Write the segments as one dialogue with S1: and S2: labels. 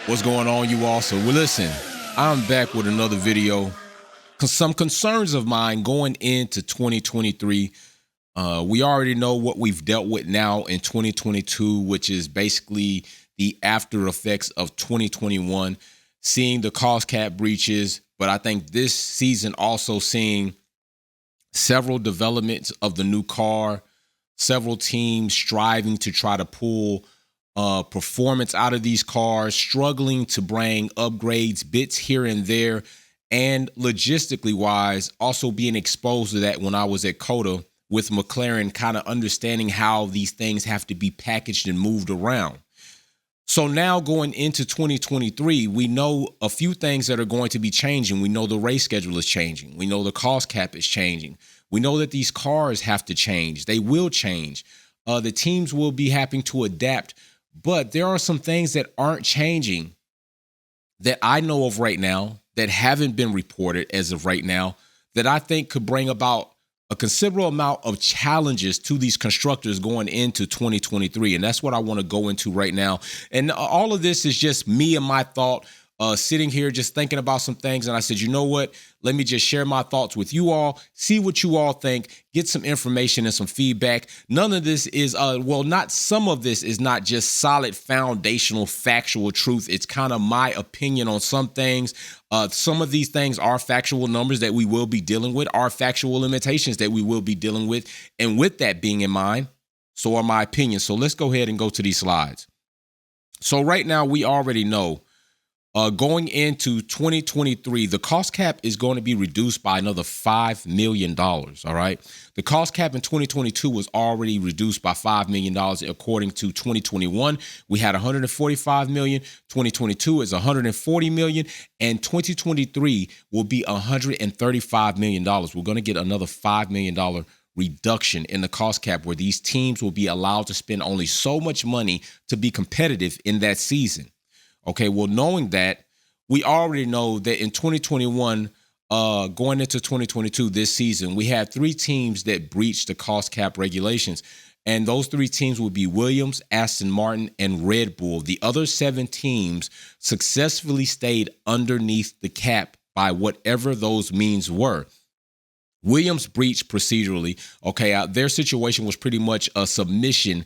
S1: What's going on, you all? So, well, listen, I'm back with another video. Some concerns of mine going into 2023. We already know what we've dealt with now in 2022, which is basically the after effects of 2021, seeing the cost cap breaches. But I think this season also seeing several developments of the new car, several teams striving to try to pull performance out of these cars, struggling to bring upgrades, bits here and there, and logistically wise, also being exposed to that when I was at COTA with McLaren, kind of understanding how these things have to be packaged and moved around. So now going into 2023, we know a few things that are going to be changing. We know the race schedule is changing. We know the cost cap is changing. We know that these cars have to change. They will change. The teams will be having to adapt. But there are some things that aren't changing that I know of right now that haven't been reported as of right now that I think could bring about a considerable amount of challenges to these constructors going into 2023. And that's what I want to go into right now. And all of this is just me and my thought, sitting here just thinking about some things. And I said, you know what? Let me just share my thoughts with you all, see what you all think, get some information and some feedback. None of this is, not some of this is not just solid foundational factual truth. It's kind of my opinion on some things. Some of these things are factual numbers that we will be dealing with, are factual limitations that we will be dealing with. And with that being in mind, so are my opinions. So let's go ahead and go to these slides. So right now we already know going into 2023, the cost cap is going to be reduced by another $5 million. All right. The cost cap in 2022 was already reduced by $5 million. According to 2021, we had $145 million. 2022 is $140 million. And 2023 will be $135 million. We're going to get another $5 million reduction in the cost cap, where these teams will be allowed to spend only so much money to be competitive in that season. Okay, well, knowing that, we already know that in 2021, going into 2022, this season, we had 3 teams that breached the cost cap regulations. And those 3 teams would be Williams, Aston Martin, and Red Bull. The other 7 teams successfully stayed underneath the cap by whatever those means were. Williams breached procedurally. Okay, their situation was pretty much a submission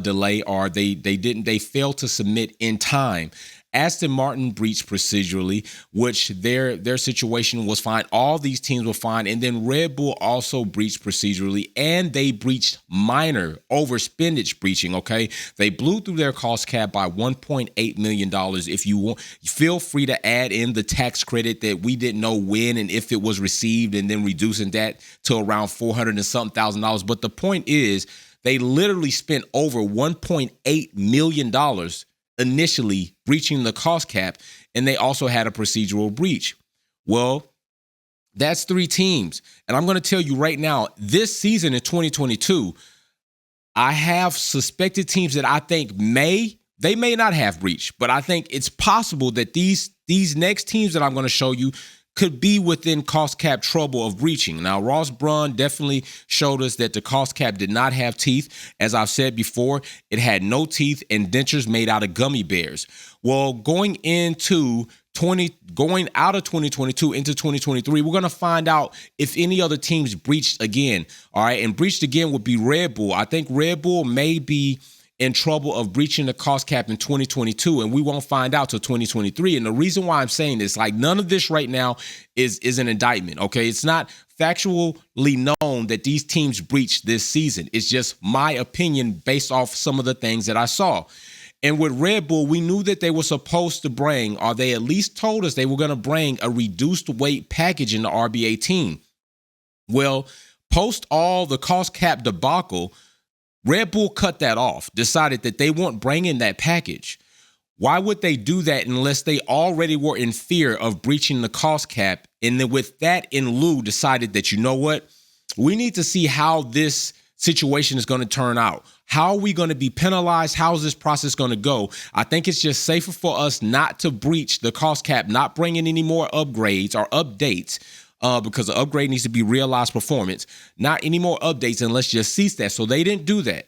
S1: delay, or they failed to submit in time. Aston Martin breached procedurally, which their situation was fine. All these teams were fine. And then Red Bull also breached procedurally, and they breached minor overspendage breaching. Okay, they blew through their cost cap by $1.8 million. If you want, feel free to add in the tax credit that we didn't know when and if it was received, and then reducing that to around $400 and something thousand. But the point is, they literally spent over $1.8 million initially breaching the cost cap, and they also had a procedural breach. Well, that's 3 teams. And I'm going to tell you right now, this season in 2022, I have suspected teams that I think may not have breached, but I think it's possible that these next teams that I'm going to show you could be within cost cap trouble of breaching. Now, Ross Brawn definitely showed us that the cost cap did not have teeth. As I've said before, it had no teeth and dentures made out of gummy bears. Well, going out of 2022 into 2023, we're going to find out if any other teams breached again. All right, and breached again would be Red Bull. I think Red Bull may be in trouble of breaching the cost cap in 2022, and we won't find out till 2023. And the reason why I'm saying this, like, none of this right now is an indictment, okay? It's not factually known that these teams breached this season. It's just my opinion based off some of the things that I saw. And with Red Bull, we knew that they were supposed to bring, or they at least told us they were going to bring, a reduced weight package in the RBA team. Well, post all the cost cap debacle, Red Bull cut that off, decided that they weren't bringing that package. Why would they do that unless they already were in fear of breaching the cost cap? And then with that in lieu, decided that, you know what, we need to see how this situation is going to turn out. How are we going to be penalized? How is this process going to go? I think it's just safer for us not to breach the cost cap, not bring in any more upgrades or updates, because the upgrade needs to be realized performance. Not any more updates, and let's just cease that. So they didn't do that.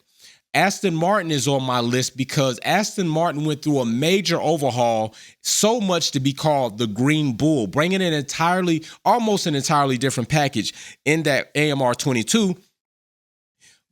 S1: Aston Martin is on my list because Aston Martin went through a major overhaul, so much to be called the Green Bull, bringing in almost an entirely different package in that AMR 22.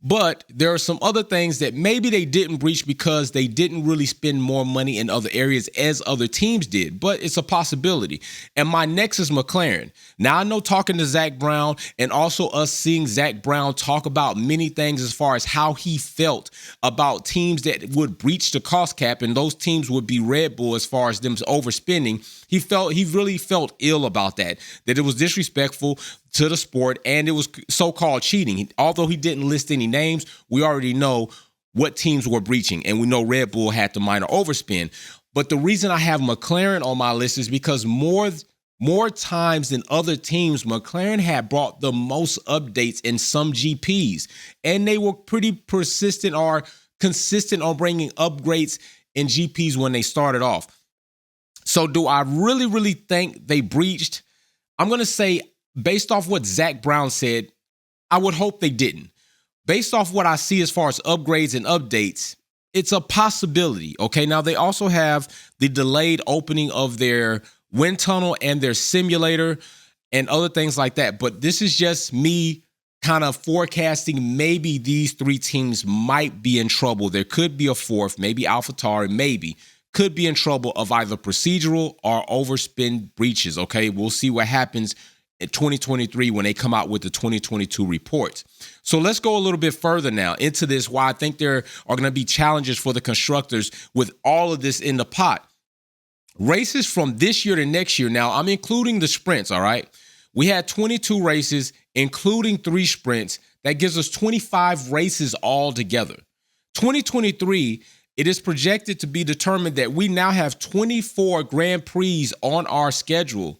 S1: But there are some other things that maybe they didn't breach because they didn't really spend more money in other areas as other teams did. But it's a possibility. And my next is McLaren. Now, I know talking to Zach Brown and also us seeing Zach Brown talk about many things as far as how he felt about teams that would breach the cost cap, and those teams would be Red Bull as far as them overspending. He really felt ill about that it was disrespectful to the sport, and it was so-called cheating. Although he didn't list any names, we already know what teams were breaching, and we know Red Bull had the minor overspend. But the reason I have McLaren on my list is because more times than other teams, McLaren had brought the most updates in some GPs, and they were pretty persistent or consistent on bringing upgrades in GPs when they started off. So do I really, really think they breached? I'm going to say, based off what Zach Brown said, I would hope they didn't. Based off what I see as far as upgrades and updates, it's a possibility. Okay, now they also have the delayed opening of their wind tunnel and their simulator and other things like that. But this is just me kind of forecasting maybe these three teams might be in trouble. There could be a fourth, maybe AlphaTauri, maybe could be in trouble of either procedural or overspend breaches. Okay, we'll see what happens in 2023 when they come out with the 2022 reports. So let's go a little bit further now into this, why I think there are going to be challenges for the constructors with all of this in the pot. Races from this year to next year. Now, I'm including the sprints, all right? We had 22 races, including 3 sprints. That gives us 25 races altogether. 2023, it is projected to be determined that we now have 24 Grand Prix on our schedule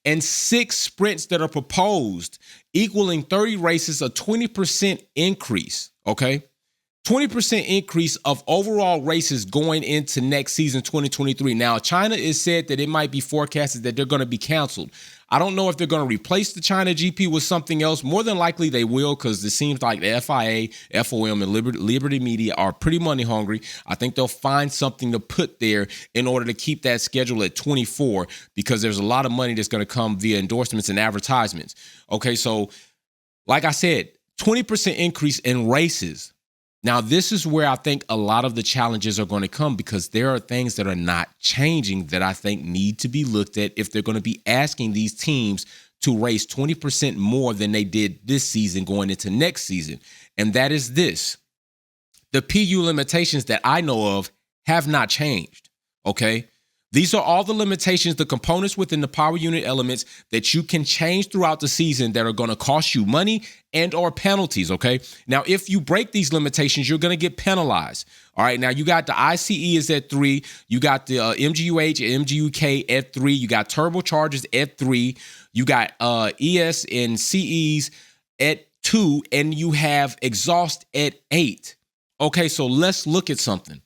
S1: and 6 sprints that are proposed, equaling 30 races, a 20% increase, okay? 20% increase of overall races going into next season, 2023. Now, China is said that it might be forecasted that they're going to be canceled. I don't know if they're going to replace the China GP with something else. More than likely they will, because it seems like the FIA, FOM, and Liberty Media are pretty money hungry. I think they'll find something to put there in order to keep that schedule at 24, because there's a lot of money that's going to come via endorsements and advertisements. Okay, so like I said, 20% increase in races. Now, this is where I think a lot of the challenges are going to come, because there are things that are not changing that I think need to be looked at if they're going to be asking these teams to race 20% more than they did this season going into next season. And that is this. The PU limitations that I know of have not changed, okay? These are all the limitations, the components within the power unit elements that you can change throughout the season that are going to cost you money and or penalties, okay? Now, if you break these limitations, you're going to get penalized. All right, now you got the ICE is at 3. You got the mgu-h and mgu-k at 3. You got turbochargers at 3. You got ES and CEs at 2. And you have exhaust at 8. Okay, so let's look at something.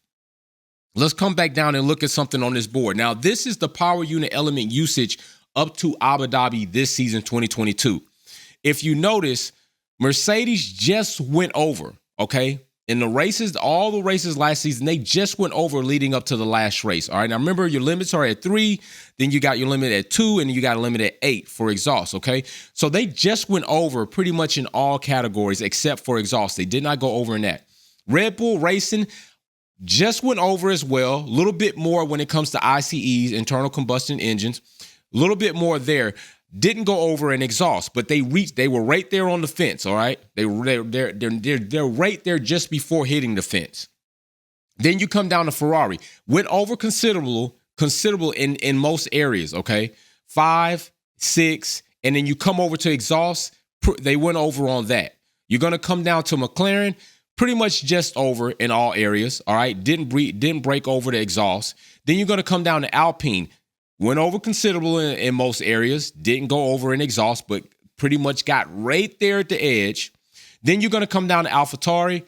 S1: Let's come back down and look at something on this board. Now, this is the power unit element usage up to Abu Dhabi this season, 2022. If you notice, Mercedes just went over, okay? In the races, all the races last season, they just went over leading up to the last race. All right, now remember, your limits are at 3, then you got your limit at 2, and you got a limit at 8 for exhaust, okay? So they just went over pretty much in all categories except for exhaust. They did not go over in that. Red Bull Racing just went over as well, a little bit more when it comes to ICEs, internal combustion engines, a little bit more there. Didn't go over in exhaust, but they were right there on the fence, all right? They're right there just before hitting the fence. Then you come down to Ferrari, went over considerable in most areas, okay? 5, 6, and then you come over to exhaust, they went over on that. You're going to come down to McLaren, pretty much just over in all areas, all right? Didn't break over the exhaust. Then you're going to come down to Alpine. Went over considerable in most areas. Didn't go over in exhaust, but pretty much got right there at the edge. Then you're going to come down to AlphaTauri.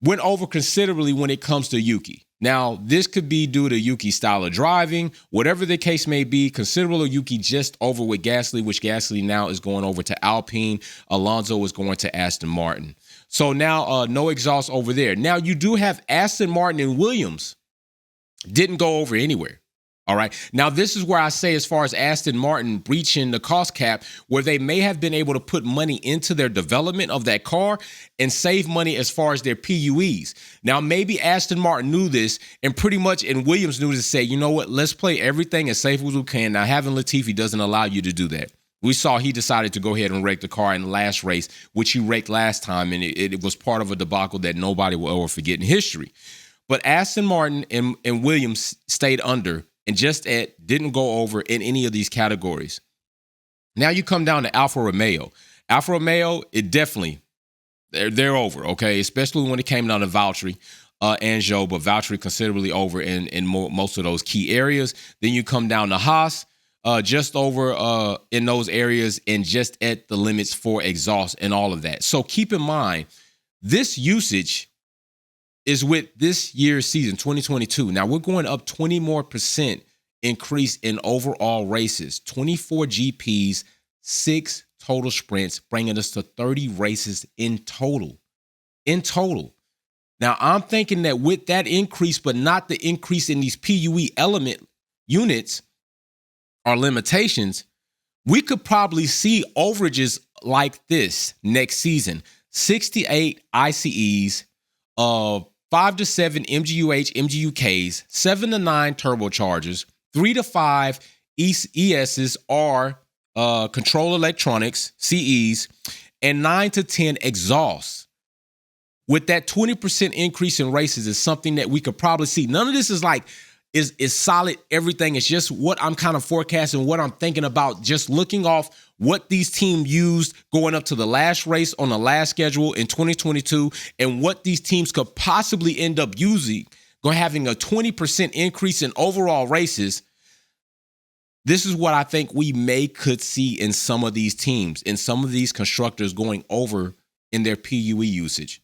S1: Went over considerably when it comes to Yuki. Now, this could be due to Yuki's style of driving. Whatever the case may be, considerable Yuki just over with Gasly, which Gasly now is going over to Alpine. Alonso is going to Aston Martin. So now no exhaust over there. Now you do have Aston Martin and Williams didn't go over anywhere. All right. Now, this is where I say, as far as Aston Martin breaching the cost cap, where they may have been able to put money into their development of that car and save money as far as their PUEs. Now, maybe Aston Martin knew this and Williams knew to say, you know what, let's play everything as safe as we can. Now, having Latifi doesn't allow you to do that. We saw he decided to go ahead and wreck the car in the last race, which he wrecked last time, and it was part of a debacle that nobody will ever forget in history. But Aston Martin and Williams stayed under and didn't go over in any of these categories. Now you come down to Alfa Romeo. Alfa Romeo, it definitely, they're over, okay? Especially when it came down to Valtteri and Zhou, but Valtteri considerably over in most of those key areas. Then you come down to Haas, just over in those areas and just at the limits for exhaust and all of that. So keep in mind, this usage is with this year's season, 2022. Now we're going up 20% more increase in overall races, 24 GPs, 6 total sprints, bringing us to 30 races in total. Now I'm thinking that with that increase, but not the increase in these PUE element units or limitations, we could probably see overages like this next season. 68 ICEs, 5 to 7 mgu-h, mgu-ks, 7 to 9 turbochargers, 3 to 5 ESs or control electronics, CEs, and 9 to 10 exhausts. With that 20% increase in races is something that we could probably see. None of this is like is solid everything. It's just what I'm kind of forecasting, what I'm thinking about, just looking off what these teams used going up to the last race on the last schedule in 2022 and what these teams could possibly end up using, having a 20% increase in overall races. This is what I think we could see in some of these teams, in some of these constructors going over in their PUE usage.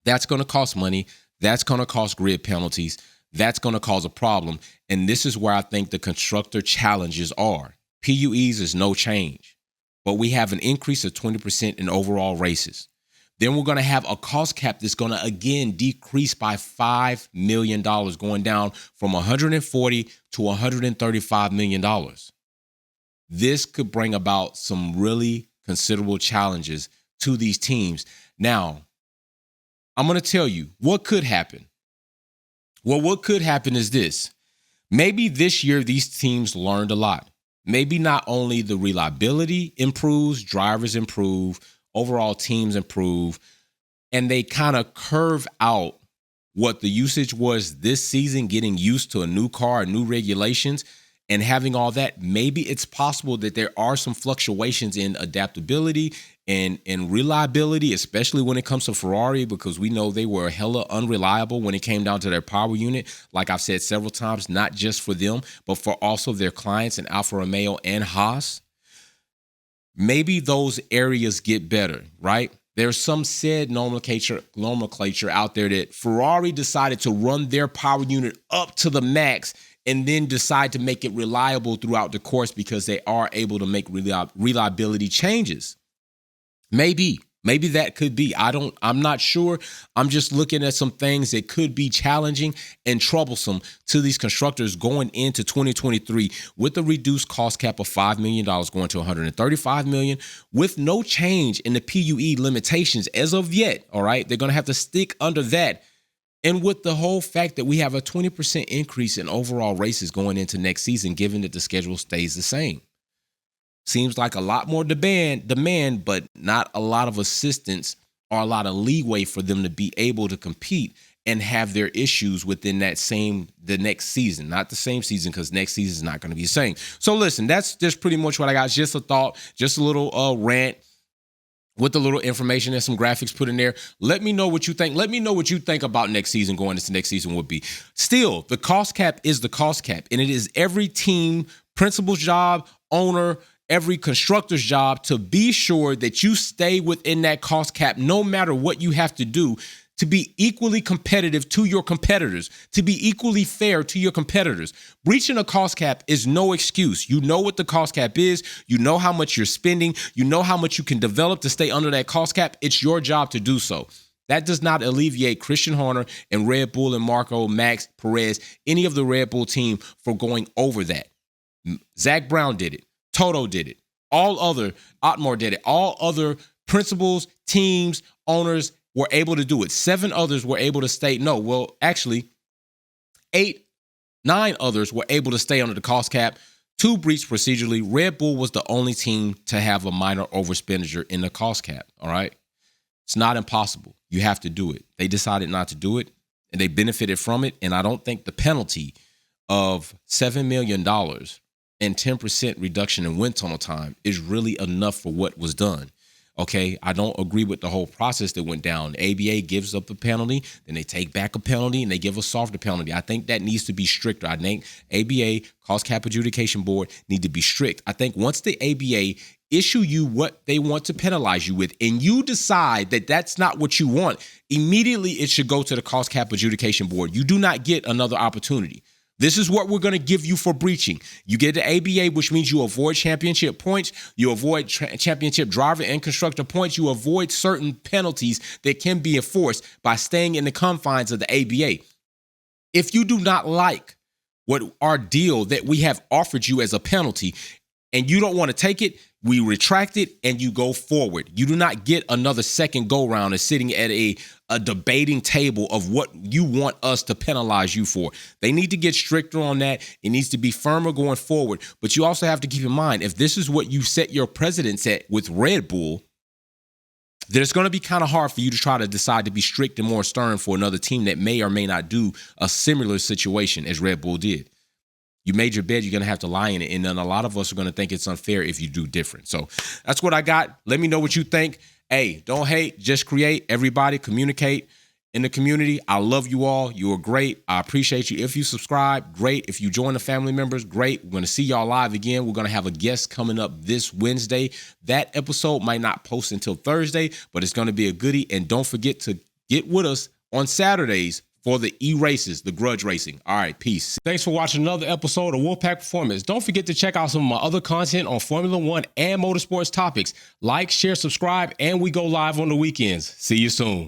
S1: That's going to cost money. That's going to cost grid penalties. That's going to cause a problem. And this is where I think the constructor challenges are. PUEs is no change, but we have an increase of 20% in overall races. Then we're going to have a cost cap that's going to, again, decrease by $5 million, going down from $140 to $135 million. This could bring about some really considerable challenges to these teams. Now, I'm going to tell you what could happen. Well, what could happen is this. Maybe this year these teams learned a lot. Maybe not only the reliability improves, drivers improve, overall teams improve, and they kind of curve out what the usage was this season, getting used to a new car, new regulations, and having all that. Maybe it's possible that there are some fluctuations in adaptability and reliability, especially when it comes to Ferrari, because we know they were hella unreliable when it came down to their power unit. Like I've said several times, not just for them, but for also their clients in Alfa Romeo and Haas. Maybe those areas get better, right? There's some said nomenclature out there that Ferrari decided to run their power unit up to the max and then decide to make it reliable throughout the course because they are able to make reliability changes. Maybe that could be. I'm not sure. I'm just looking at some things that could be challenging and troublesome to these constructors going into 2023 with a reduced cost cap of $5 million going to $135 million with no change in the PUE limitations as of yet. All right. They're going to have to stick under that. And with the whole fact that we have a 20% increase in overall races going into next season, given that the schedule stays the same. Seems like a lot more demand, but not a lot of assistance or a lot of leeway for them to be able to compete and have their issues within the next season. Not the same season, because next season is not going to be the same. So listen, that's just pretty much what I got. Just a thought, just a little rant with a little information and some graphics put in there. Let me know what you think. Let me know what you think about next season, going into next season would be. Still, the cost cap is the cost cap, and it is every team, principal's job, owner, every constructor's job to be sure that you stay within that cost cap no matter what you have to do to be equally competitive to your competitors, to be equally fair to your competitors. Breaching a cost cap is no excuse. You know what the cost cap is. You know how much you're spending. You know how much you can develop to stay under that cost cap. It's your job to do so. That does not alleviate Christian Horner and Red Bull and Marco, Max, Perez, any of the Red Bull team for going over that. Zach Brown did it. Toto did it. Otmar did it. All other principals, teams, owners were able to do it. 7 others were able to stay. No, well, actually, 9 others were able to stay under the cost cap. 2 breached procedurally. Red Bull was the only team to have a minor overexpenditure in the cost cap. All right. It's not impossible. You have to do it. They decided not to do it, and they benefited from it. And I don't think the penalty of $7 million and 10% reduction in wind tunnel time is really enough for what was done. Okay, I don't agree with the whole process that went down. The ABA gives up a penalty, then they take back a penalty, and they give a softer penalty. I think that needs to be stricter. I think ABA, Cost Cap Adjudication Board, need to be strict. I think once the ABA issue you what they want to penalize you with, and you decide that that's not what you want, immediately it should go to the Cost Cap Adjudication Board. You do not get another opportunity. This is what we're going to give you for breaching. You get the ABA, which means you avoid championship points. You avoid championship driver and constructor points. You avoid certain penalties that can be enforced by staying in the confines of the ABA. If you do not like what our deal that we have offered you as a penalty and you don't want to take it, we retract it and you go forward. You do not get another second go round of sitting at a debating table of what you want us to penalize you for. They need to get stricter on that. It needs to be firmer going forward. But you also have to keep in mind, if this is what you set your precedents at with Red Bull, then it's going to be kind of hard for you to try to decide to be strict and more stern for another team that may or may not do a similar situation as Red Bull did. You made your bed, you're going to have to lie in it. And then a lot of us are going to think it's unfair if you do different. So that's what I got. Let me know what you think. Hey, don't hate, just create. Everybody communicate in the community. I love you all. You are great. I appreciate you. If you subscribe, great. If you join the family members, great. We're going to see y'all live again. We're going to have a guest coming up this Wednesday. That episode might not post until Thursday, but it's going to be a goodie. And don't forget to get with us on Saturdays for the E-Races, the grudge racing. All right, peace. Thanks for watching another episode of Wolfpack Performance. Don't forget to check out some of my other content on Formula One and motorsports topics. Like, share, subscribe, and we go live on the weekends. See you soon.